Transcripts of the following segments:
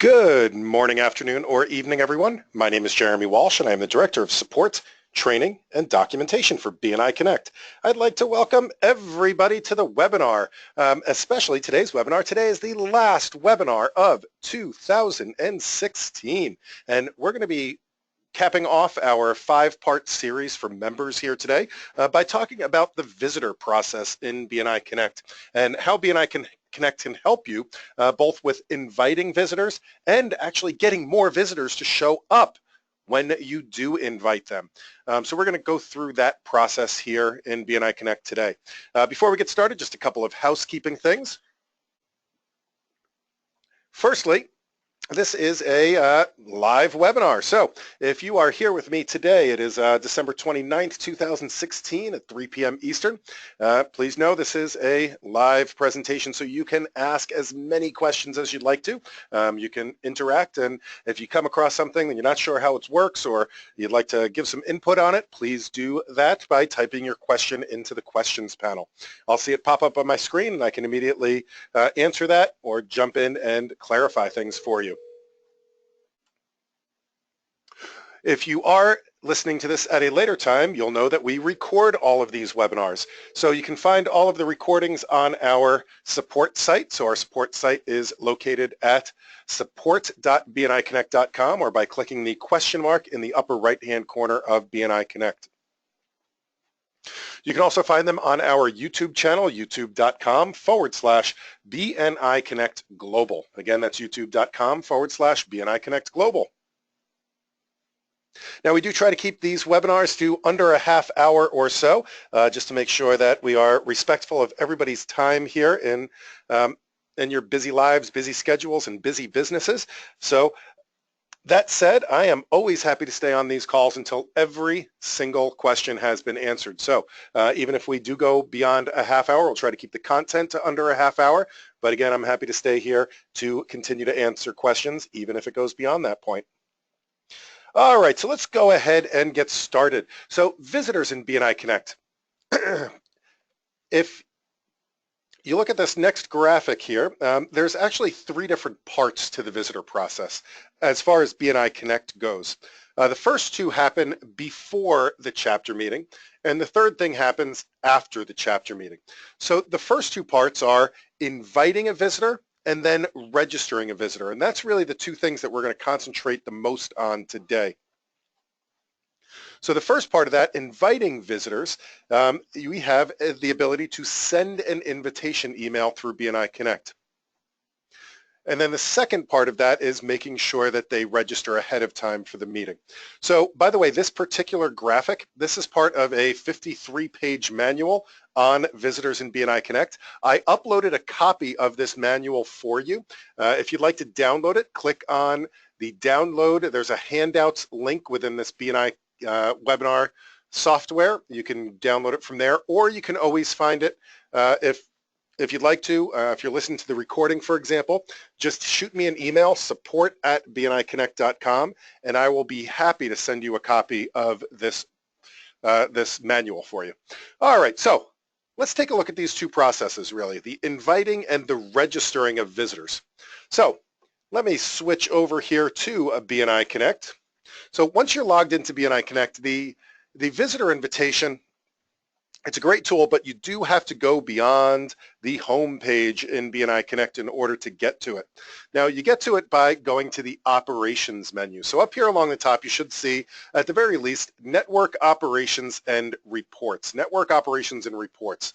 Good morning, afternoon, or evening, everyone. My name is Jeremy Walsh, and I am the Director of Support, Training, and Documentation for BNI Connect. I'd like to welcome everybody to the webinar, especially today's webinar. Today is the last webinar of 2016, and we're going to be capping off our 5-part series for members here today by talking about the visitor process in BNI Connect and how BNI Connect can help you both with inviting visitors and actually getting more visitors to show up when you do invite them. So we're going to go through that process here in BNI Connect today. Before we get started, just a couple of housekeeping things. Firstly, this is a live webinar. So if you are here with me today, it is December 29th, 2016 at 3 p.m. Eastern. Please know this is a live presentation, so you can ask as many questions as you'd like to. You can interact, and if you come across something and you're not sure how it works or you'd like to give some input on it, please do that by typing your question into the questions panel. I'll see it pop up on my screen, and I can immediately answer that or jump in and clarify things for you. If you are listening to this at a later time, you'll know that we record all of these webinars. So you can find all of the recordings on our support site. So our support site is located at support.bniconnect.com or by clicking the question mark in the upper right-hand corner of BNI Connect. You can also find them on our YouTube channel, youtube.com/BNI Connect Global. Again, that's youtube.com/BNI Connect Global. Now, we do try to keep these webinars to under a half hour or so, just to make sure that we are respectful of everybody's time here in your busy lives, busy schedules, and busy businesses. So that said, I am always happy to stay on these calls until every single question has been answered. So even if we do go beyond a half hour, we'll try to keep the content to under a half hour. But again, I'm happy to stay here to continue to answer questions, even if it goes beyond that point. All right, so let's go ahead and get started. So visitors in BNI Connect. If you look at this next graphic here, there's actually 3 different parts to the visitor process as far as BNI Connect goes. The first 2 happen before the chapter meeting, and the third thing happens after the chapter meeting. So the first 2 parts are inviting a visitor and then registering a visitor. And that's really the 2 things that we're going to concentrate the most on today. So the first part of that, inviting visitors, we have the ability to send an invitation email through BNI Connect. And then the second part of that is making sure that they register ahead of time for the meeting. So by the way, this particular graphic, this is part of a 53-page manual on visitors in BNI Connect. I uploaded a copy of this manual for you. If you'd like to download it, click on the download. There's a handouts link within this BNI webinar software. You can download it from there, or you can always find it if you'd like to. If you're listening to the recording, for example, just shoot me an email, support@bniconnect.com, and I will be happy to send you a copy of this manual for you. All right, so let's take a look at these 2 processes, really, the inviting and the registering of visitors. So let me switch over here to a BNI Connect. So once you're logged into BNI Connect, the visitor invitation, it's a great tool, but you do have to go beyond the home page in BNI Connect in order to get to it. Now, you get to it by going to the operations menu. So up here along the top, you should see, at the very least, network operations and reports. Network operations and reports.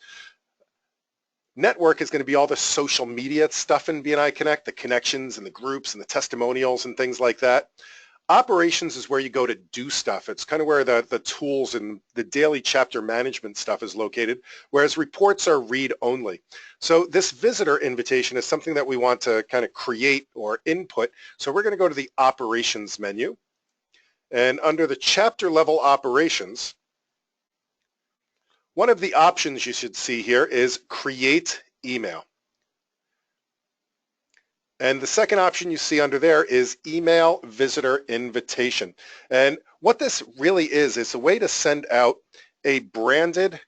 Network is going to be all the social media stuff in BNI Connect, the connections and the groups and the testimonials and things like that. Operations is where you go to do stuff. It's kind of where the tools and the daily chapter management stuff is located, whereas reports are read only. So this visitor invitation is something that we want to kind of create or input. So we're going to go to the operations menu, and under the chapter level operations, one of the options you should see here is create email. And the second option you see under there is email visitor invitation. And what this really is a way to send out a branded,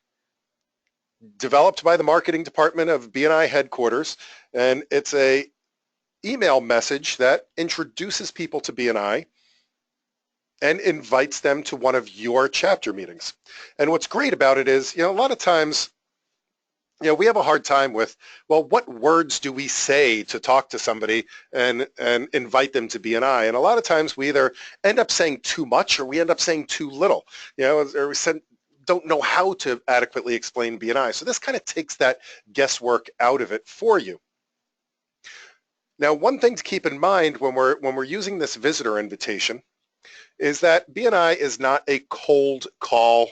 developed by the marketing department of BNI headquarters, and it's a email message that introduces people to BNI and invites them to one of your chapter meetings. And what's great about it is, a lot of times, we have a hard time with, well, what words do we say to talk to somebody and invite them to BNI? And a lot of times we either end up saying too much or we end up saying too little, or we don't know how to adequately explain BNI. So this kind of takes that guesswork out of it for you. Now, one thing to keep in mind when we're using this visitor invitation is that BNI is not a cold call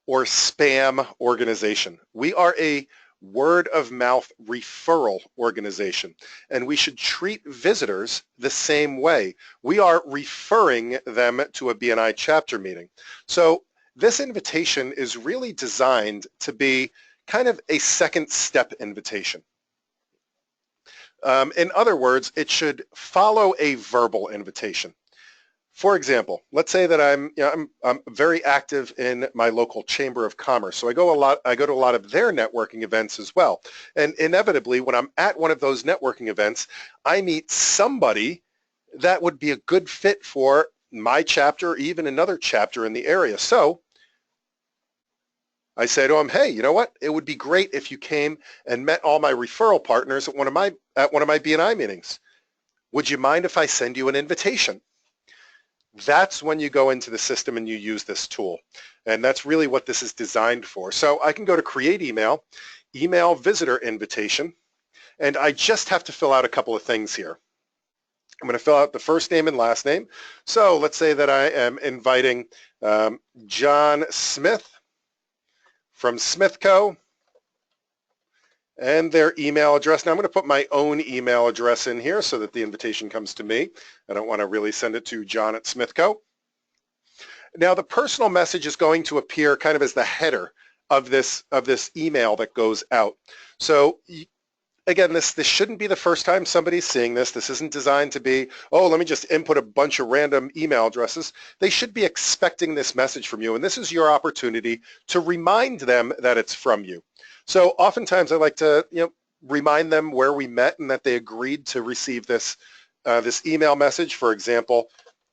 or spam organization. We are a word of mouth referral organization, and we should treat visitors the same way. We are referring them to a BNI chapter meeting. So this invitation is really designed to be kind of a second step invitation. In other words, it should follow a verbal invitation. For example, let's say that I'm very active in my local chamber of commerce, so I go to a lot of their networking events as well. And inevitably, when I'm at one of those networking events, I meet somebody that would be a good fit for my chapter or even another chapter in the area. So I say to them, hey, you know what? It would be great if you came and met all my referral partners at one of my BNI meetings. Would you mind if I send you an invitation? That's when you go into the system and you use this tool. And that's really what this is designed for. So I can go to create email, email visitor invitation, and I just have to fill out a couple of things here. I'm going to fill out the first name and last name. So let's say that I am inviting John Smith from Smithco and their email address. Now I'm going to put my own email address in here so that the invitation comes to me. I don't want to really send it to John at Smithco. Now the personal message is going to appear kind of as the header of this email that goes out. So again, this shouldn't be the first time somebody's seeing this. This isn't designed to be, oh, let me just input a bunch of random email addresses. They should be expecting this message from you, and this is your opportunity to remind them that it's from you. So oftentimes I like to remind them where we met and that they agreed to receive this this email message. For example,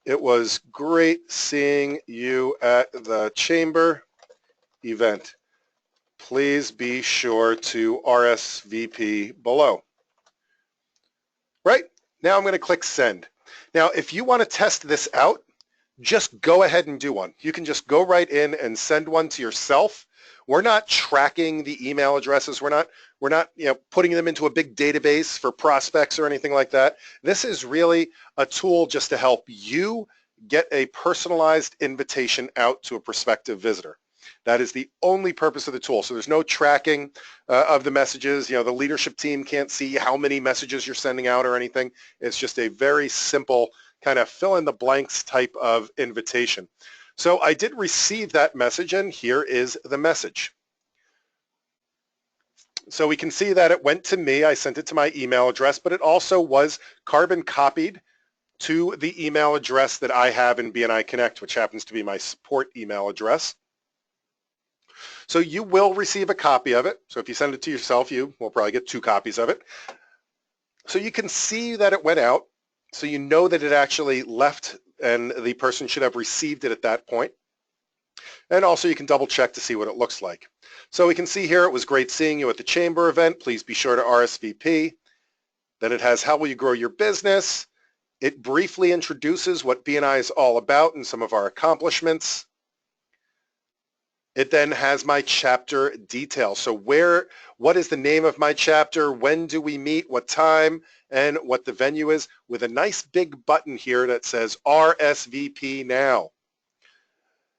it was great seeing you at the chamber event. Please be sure to RSVP below. Right? Now I'm going to click send. Now if you want to test this out, just go ahead and do one. You can just go right in and send one to yourself. We're not tracking the email addresses. We're not putting them into a big database for prospects or anything like that. This is really a tool just to help you get a personalized invitation out to a prospective visitor. That is the only purpose of the tool. So there's no tracking of the messages. The leadership team can't see how many messages you're sending out or anything. It's just a very simple kind of fill in the blanks type of invitation. So I did receive that message, and here is the message. So we can see that it went to me. I sent it to my email address, but it also was carbon copied to the email address that I have in BNI Connect, which happens to be my support email address. So you will receive a copy of it. So if you send it to yourself, you will probably get 2 copies of it. So you can see that it went out. So you know that it actually left and the person should have received it at that point. And also you can double check to see what it looks like. So we can see here, it was great seeing you at the chamber event. Please be sure to RSVP. Then it has how will you grow your business. It briefly introduces what BNI is all about and some of our accomplishments. It then has my chapter details. So what is the name of my chapter? When do we meet? What time? And what the venue is, with a nice big button here that says RSVP now.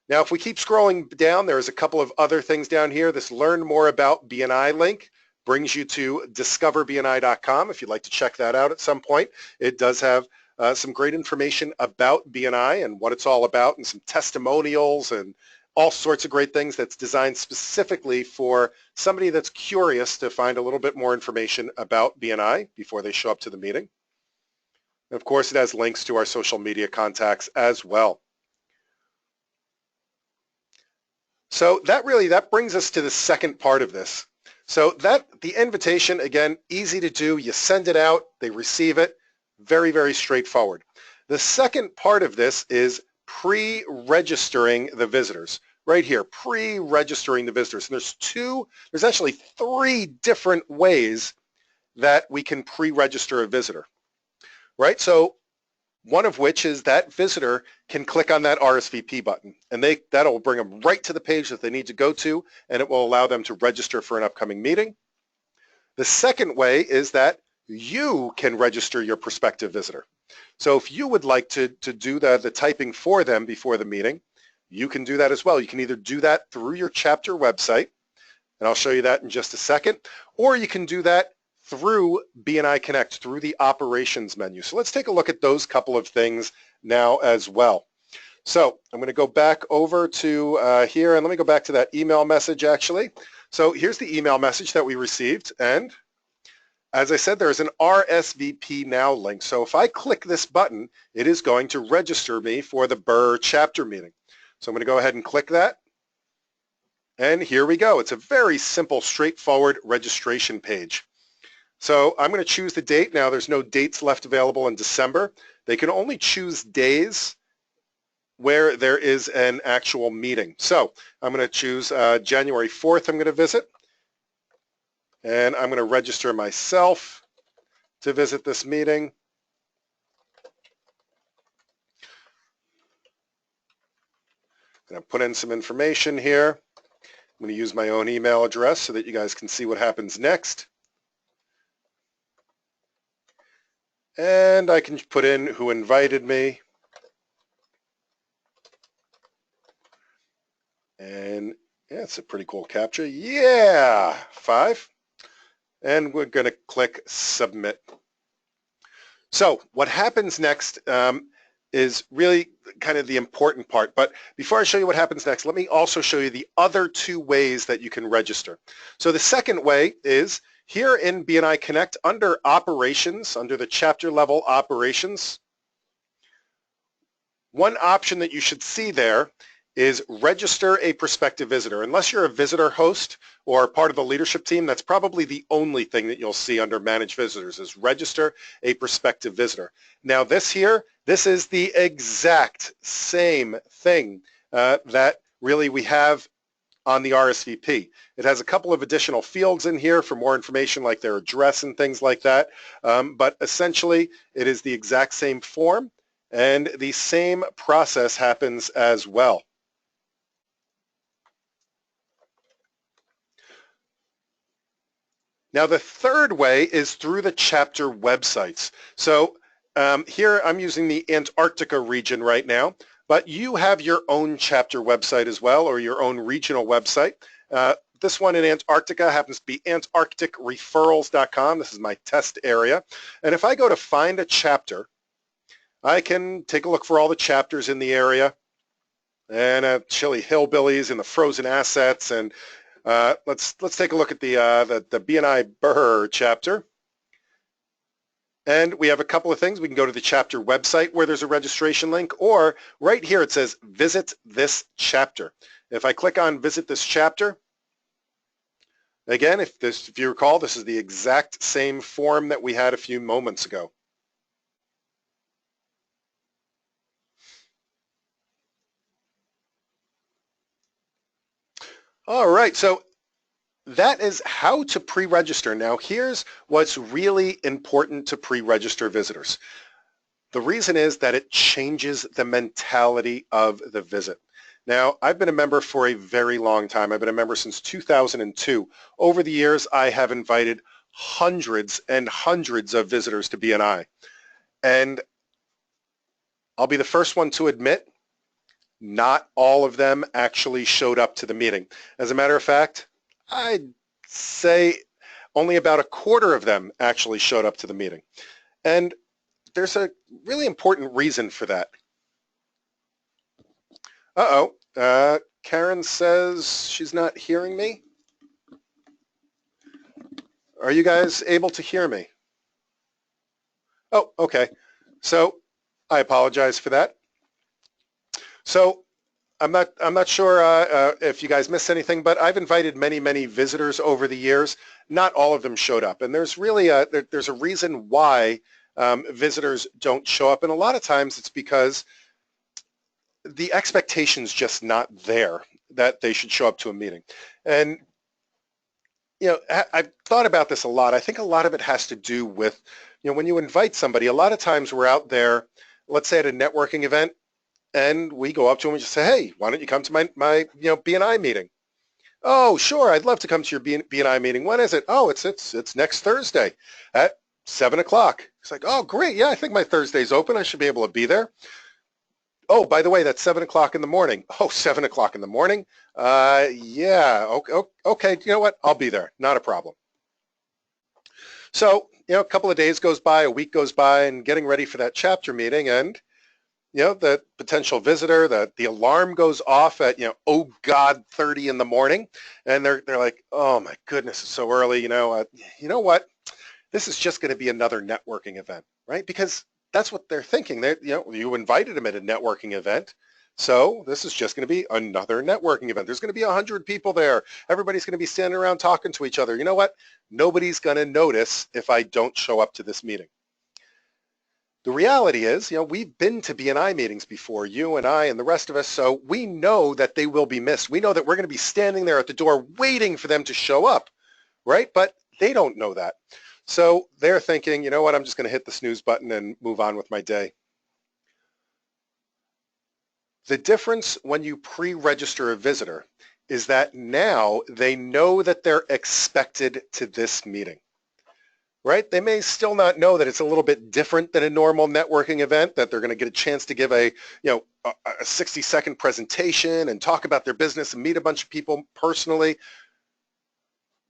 Now, if we keep scrolling down, there's a couple of other things down here. This Learn More About BNI link brings you to discoverbni.com if you'd like to check that out at some point. It does have some great information about BNI and what it's all about, and some testimonials and all sorts of great things that's designed specifically for somebody that's curious to find a little bit more information about BNI before they show up to the meeting. And of course, it has links to our social media contacts as well. So that brings us to the second part of this. So the invitation, again, easy to do. You send it out, they receive it. Very, very straightforward. The second part of this is pre-registering the visitors. Right here, pre-registering the visitors. And there's actually 3 different ways that we can pre-register a visitor, right? So one of which is that visitor can click on that RSVP button, and that'll bring them right to the page that they need to go to, and it will allow them to register for an upcoming meeting. The second way is that you can register your prospective visitor. So if you would like to do the typing for them before the meeting, you can do that as well. You can either do that through your chapter website, and I'll show you that in just a second, or you can do that through BNI Connect, through the operations menu. So let's take a look at those couple of things now as well. So I'm going to go back over to here, and let me go back to that email message actually. So here's the email message that we received, and as I said, there's an RSVP now link. So if I click this button, it is going to register me for the BRR chapter meeting. So I'm going to go ahead and click that. And here we go. It's a very simple, straightforward registration page. So I'm going to choose the date. Now there's no dates left available in December. They can only choose days where there is an actual meeting. So I'm going to choose January 4th I'm going to visit. And I'm going to register myself to visit this meeting. I'm going to put in some information here. I'm going to use my own email address so that you guys can see what happens next. And I can put in who invited me. And yeah, it's a pretty cool captcha. Yeah, 5. And we're going to click submit. So what happens next is really kind of the important part. But before I show you what happens next, let me also show you the other 2 ways that you can register. So the second way is here in BNI Connect under operations, under the chapter level operations, one option that you should see there is register a prospective visitor. Unless you're a visitor host or part of the leadership team, that's probably the only thing that you'll see under manage visitors is register a prospective visitor. Now this is the exact same thing that really we have on the RSVP. It has a couple of additional fields in here for more information like their address and things like that, but essentially it is the exact same form and the same process happens as well. Now the third way is through the chapter websites. So here I'm using the Antarctica region right now, but you have your own chapter website as well, or your own regional website. This one in Antarctica happens to be antarcticreferrals.com. This is my test area. And if I go to find a chapter, I can take a look for all the chapters in the area, and Chili Hillbillies and the Frozen Assets, and let's take a look at the BNI BRR chapter. And we have a couple of things. We can go to the chapter website where there's a registration link, or right here it says visit this chapter. If I click on visit this chapter, again, if you recall, this is the exact same form that we had a few moments ago. All right, so that is how to pre-register. Now here's what's really important to pre-register visitors. The reason is that it changes the mentality of the visit. Now, I've been a member for a very long time. I've been a member since 2002. Over the years, I have invited hundreds and hundreds of visitors to BNI. And I'll be the first one to admit, not all of them actually showed up to the meeting. As a matter of fact, I'd say only about a quarter of them actually showed up to the meeting. And there's a really important reason for that. Karen says she's not hearing me. Are you guys able to hear me? Oh, okay. So I apologize for that. So I'm not sure if you guys missed anything, but I've invited many visitors over the years. Not all of them showed up, and there's really there's a reason why visitors don't show up, and a lot of times it's because the expectation's just not there that they should show up to a meeting. And you know, I've thought about this a lot. I think a lot of it has to do with, you know, when you invite somebody, a lot of times we're out there, let's say at a networking event, and we go up to them and just say, hey, why don't you come to my you know, BNI meeting? Oh, sure, I'd love to come to your BNI meeting. When is it? Oh, it's next Thursday at 7 o'clock. It's like, oh, great. Yeah, I think my Thursday's open. I should be able to be there. Oh, by the way, that's 7 o'clock in the morning. Oh, 7 o'clock in the morning? Yeah, okay, you know what? I'll be there. Not a problem. So, you know, a couple of days goes by, a week goes by, and getting ready for that chapter meeting, and you know, the potential visitor, the alarm goes off at, you know, oh God, 30 in the morning, and they're like, oh my goodness, it's so early. You know what? This is just going to be another networking event, right? Because that's what they're thinking. They, you know, you invited them at a networking event, so this is just going to be another networking event. There's going to be 100 people there. Everybody's going to be standing around talking to each other. You know what? Nobody's going to notice if I don't show up to this meeting. The reality is, you know, we've been to BNI meetings before, you and I and the rest of us, so we know that they will be missed. We know that we're going to be standing there at the door waiting for them to show up, right? But they don't know that. So they're thinking, you know what, I'm just going to hit the snooze button and move on with my day. The difference when you pre-register a visitor is that now they know that they're expected to this meeting. Right? They may still not know that it's a little bit different than a normal networking event, that they're going to get a chance to give a 60-second presentation and talk about their business and meet a bunch of people personally.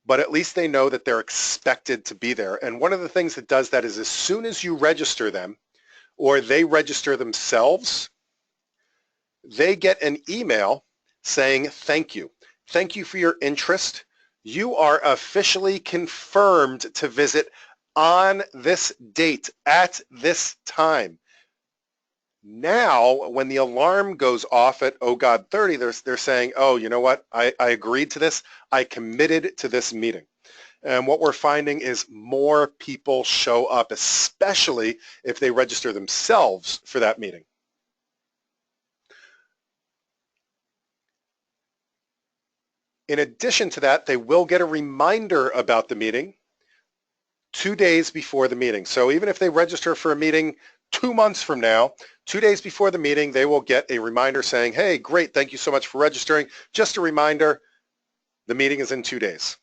But at least they know that they're expected to be there. And one of the things that does that is as soon as you register them or they register themselves, they get an email saying, thank you. Thank you for your interest. You are officially confirmed to visit on this date at this time. Now, when the alarm goes off at, oh God, 30, they're saying, oh, you know what? I agreed to this. I committed to this meeting. And what we're finding is more people show up, especially if they register themselves for that meeting. In addition to that, they will get a reminder about the meeting 2 days before the meeting. So even if they register for a meeting 2 months from now, 2 days before the meeting, they will get a reminder saying, hey, great, thank you so much for registering. Just a reminder, the meeting is in 2 days.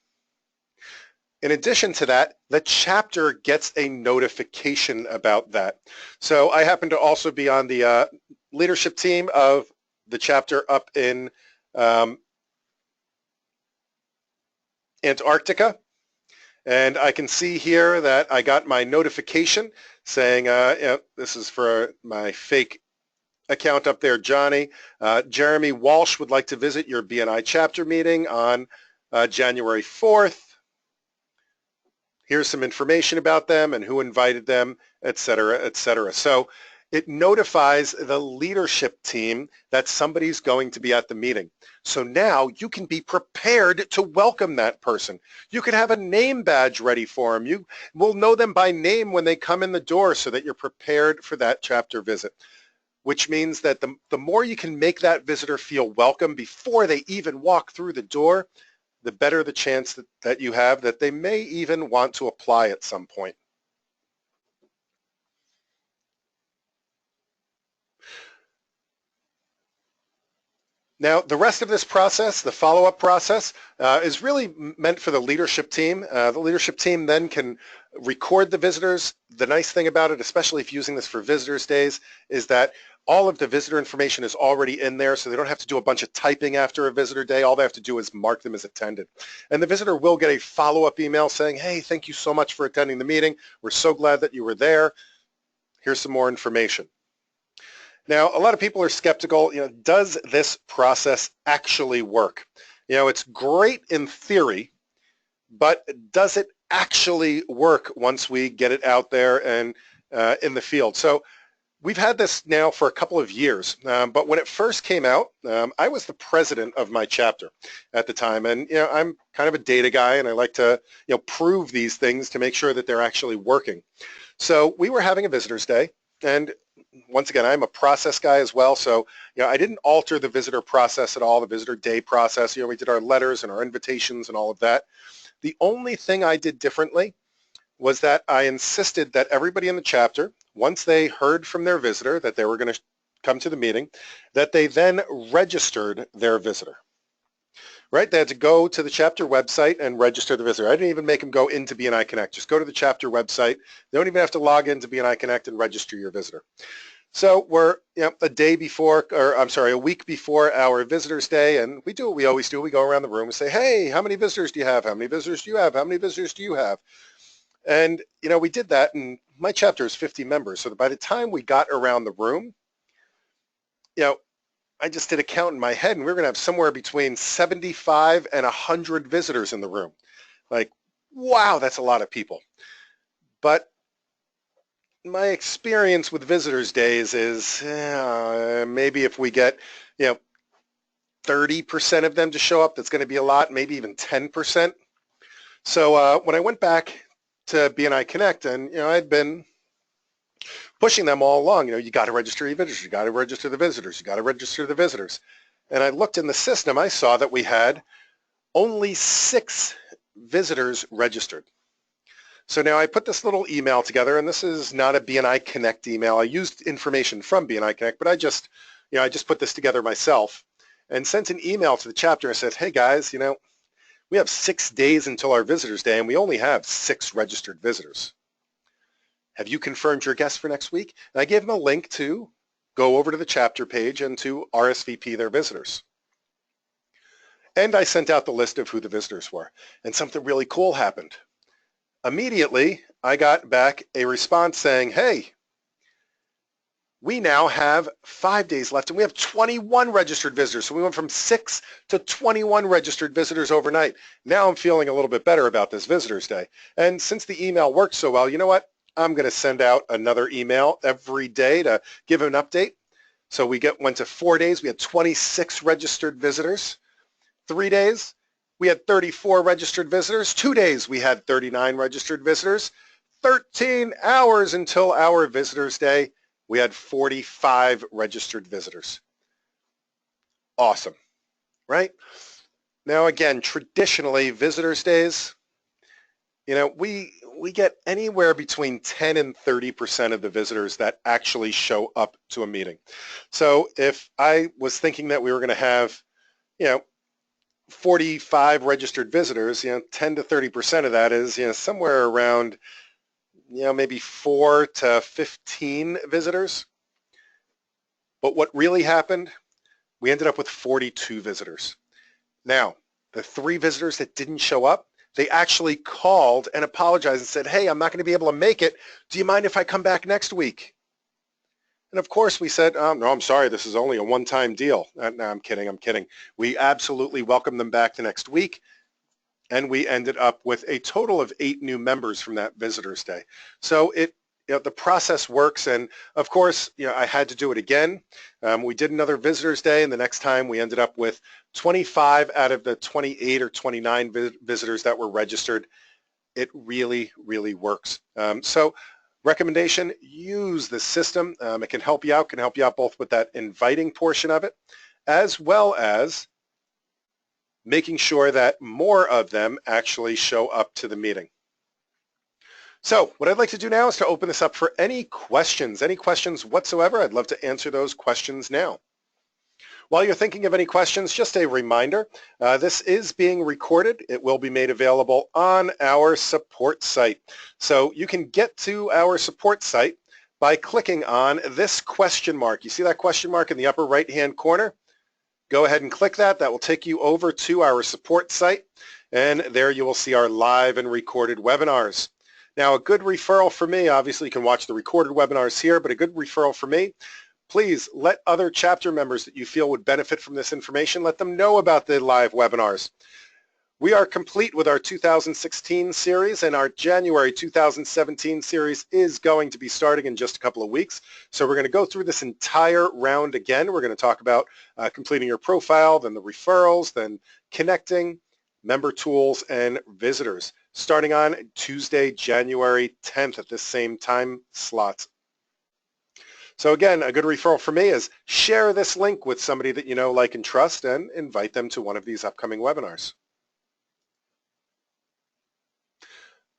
In addition to that, the chapter gets a notification about that. So I happen to also be on the leadership team of the chapter up in Antarctica. And I can see here that I got my notification saying, this is for my fake account up there, Johnny. Jeremy Walsh would like to visit your BNI chapter meeting on January 4th. Here's some information about them and who invited them, et cetera, et cetera. So it notifies the leadership team that somebody's going to be at the meeting. So now you can be prepared to welcome that person. You can have a name badge ready for them. You will know them by name when they come in the door so that you're prepared for that chapter visit, which means that the more you can make that visitor feel welcome before they even walk through the door, the better the chance that you have that they may even want to apply at some point. Now, the rest of this process, the follow-up process, is really meant for the leadership team. The leadership team then can record the visitors. The nice thing about it, especially if using this for visitors days, is that all of the visitor information is already in there, so they don't have to do a bunch of typing after a visitor day. All they have to do is mark them as attended. And the visitor will get a follow-up email saying, hey, thank you so much for attending the meeting. We're so glad that you were there. Here's some more information. Now, a lot of people are skeptical, does this process actually work? It's great in theory, but does it actually work once we get it out there and in the field? So We've had this now for a couple of years, but when it first came out, I was the president of my chapter at the time, and I'm kind of a data guy, and I like to prove these things to make sure that they're actually working. So we were having a visitors day, and once again, I'm a process guy as well, so I didn't alter the visitor process at all, the visitor day process. We did our letters and our invitations and all of that. The only thing I did differently was that I insisted that everybody in the chapter, once they heard from their visitor that they were going to come to the meeting, that they then registered their visitor. Right? They had to go to the chapter website and register the visitor. I didn't even make them go into BNI Connect. Just go to the chapter website. They don't even have to log into BNI Connect and register your visitor. So we're a week before our visitors day, and we do what we always do. We go around the room and say, hey, how many visitors do you have? How many visitors do you have? How many visitors do you have? And, we did that, and my chapter is 50 members. So by the time we got around the room, I just did a count in my head, and we were going to have somewhere between 75 and 100 visitors in the room. Like, wow, that's a lot of people. But my experience with visitors days is maybe if we get, 30% of them to show up, that's going to be a lot, maybe even 10%. So when I went back to BNI Connect, and I'd been pushing them all along, you got to register your visitors, you got to register the visitors, you got to register the visitors. And I looked in the system, I saw that we had only 6 visitors registered. So now I put this little email together, and this is not a BNI Connect email. I used information from BNI Connect, but I just put this together myself and sent an email to the chapter and said, hey guys, we have 6 days until our visitors day, and we only have 6 registered visitors. Have you confirmed your guests for next week? And I gave them a link to go over to the chapter page and to RSVP their visitors. And I sent out the list of who the visitors were. And something really cool happened. Immediately, I got back a response saying, hey, we now have 5 days left, and we have 21 registered visitors. So we went from 6 to 21 registered visitors overnight. Now I'm feeling a little bit better about this Visitors Day. And since the email worked so well, you know what? I'm going to send out another email every day to give an update. So we went to 4 days. We had 26 registered visitors. 3 days, we had 34 registered visitors. 2 days, we had 39 registered visitors. 13 hours until our Visitors Day, we had 45 registered visitors. Awesome, right? Now again, traditionally, Visitors Days, we get anywhere between 10 and 30% of the visitors that actually show up to a meeting. So if I was thinking that we were going to have, 45 registered visitors, 10 to 30% of that is, somewhere around, maybe 4 to 15 visitors. But what really happened, we ended up with 42 visitors. Now, the 3 visitors that didn't show up, they actually called and apologized and said, hey, I'm not going to be able to make it. Do you mind if I come back next week? And of course we said, no, I'm sorry, this is only a one-time deal. No, I'm kidding. We absolutely welcomed them back the next week, and we ended up with a total of 8 new members from that Visitors Day. So the process works, and of course, I had to do it again. We did another Visitors Day, and the next time we ended up with 25 out of the 28 or 29 visitors that were registered. It really, really works. So recommendation, use the system. It can help you out both with that inviting portion of it, as well as making sure that more of them actually show up to the meeting. So what I'd like to do now is to open this up for any questions whatsoever. I'd love to answer those questions now. While you're thinking of any questions, just a reminder, this is being recorded. It will be made available on our support site. So you can get to our support site by clicking on this question mark. You see that question mark in the upper right-hand corner? Go ahead and click that. That will take you over to our support site, and there you will see our live and recorded webinars. Now, a good referral for me, obviously you can watch the recorded webinars here, but a good referral for me, please let other chapter members that you feel would benefit from this information, let them know about the live webinars. We are complete with our 2016 series, and our January 2017 series is going to be starting in just a couple of weeks. So we're going to go through this entire round again. We're going to talk about completing your profile, then the referrals, then connecting, member tools, and visitors, starting on Tuesday, January 10th at this same time slot. So again, a good referral for me is share this link with somebody that you know, like, and trust, and invite them to one of these upcoming webinars.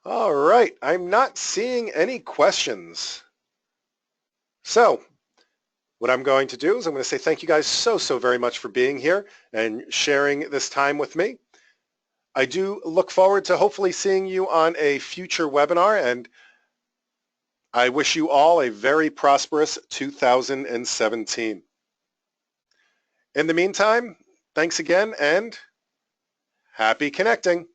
All right, I'm not seeing any questions. So what I'm going to do is I'm going to say thank you guys so very much for being here and sharing this time with me. I do look forward to hopefully seeing you on a future webinar, and I wish you all a very prosperous 2017. In the meantime, thanks again and happy connecting.